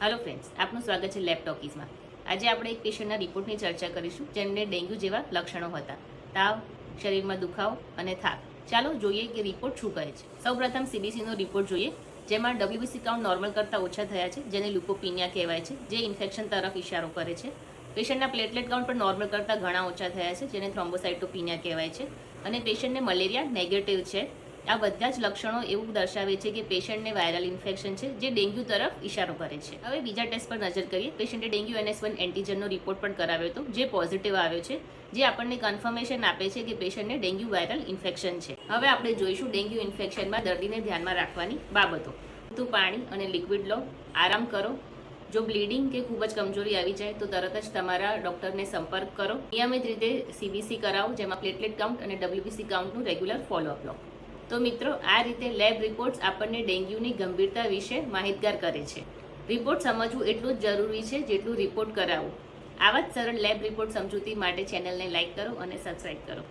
Hello friends, आपનું સ્વાગત છે lab ટોકીઝમાં। આજે આપણે એક પેશન્ટના રિપોર્ટની ચર્ચા કરીશું જેમને ડેન્ગ્યુ જેવા લક્ષણો હતા, તાવ, શરીરમાં દુખાવો અને થાક। ચાલો જોઈએ કે રિપોર્ટ શું કહે છે। સૌપ્રથમ સીબીસીનો રિપોર્ટ જોઈએ, જેમાં ડબ્લ્યુબીસી કાઉન્ટ નોર્મલ કરતાં ઓછા થયા છે, જેને લ્યુકોપિનિયા કહેવાય છે, જે ઇન્ફેક્શન તરફ ઇશારો કરે છે। પેશન્ટના પ્લેટલેટ કાઉન્ટ પણ નોર્મલ કરતાં ઘણા ઓછા થયા છે, જેને થ્રોમ્બોસાઇટોપિનિયા કહેવાય છે, અને પેશન્ટને મલેરિયા નેગેટિવ છે। આ બધા જ લક્ષણો એવું દર્શાવે છે કે પેશન્ટને વાયરલ ઇન્ફેક્શન છે, જે ડેન્ગ્યુ તરફ ઇશારો કરે છે। હવે બીજા ટેસ્ટ પર નજર કરીએ। પેશન્ટે ડેન્ગ્યુ NS1 એન્ટીજનનો રિપોર્ટ પણ કરાવ્યો હતો, જે પોઝિટિવ આવ્યો છે, જે આપણને કન્ફર્મેશન આપે છે કે પેશન્ટને ડેન્ગ્યુ વાયરલ ઇન્ફેક્શન છે। હવે આપણે જોઈશું ડેન્ગ્યુ ઇન્ફેક્શનમાં દર્દીને ધ્યાનમાં રાખવાની બાબતો। પૂરતું પાણી અને લિક્વિડ લો, આરામ કરો। જો બ્લીડિંગ કે ખૂબ જ કમજોરી આવી જાય તો તરત જ તમારા ડૉક્ટરને સંપર્ક કરો। નિયમિત રીતે CBC કરાવો, જેમાં પ્લેટલેટ કાઉન્ટ અને WBC કાઉન્ટનું રેગ્યુલર ફોલોઅપ લો। તો મિત્રો, આ રીતે લેબ રિપોર્ટ્સ આપણને ડેન્ગ્યુની ગંભીરતા વિશે માહિતગાર કરે છે। રિપોર્ટ સમજવું એટલું જ જરૂરી છે જેટલું રિપોર્ટ કરાવવું। આવા જ સરળ લેબ રિપોર્ટ સમજૂતી માટે ચેનલને લાઇક કરો અને સબસ્ક્રાઇબ કરો।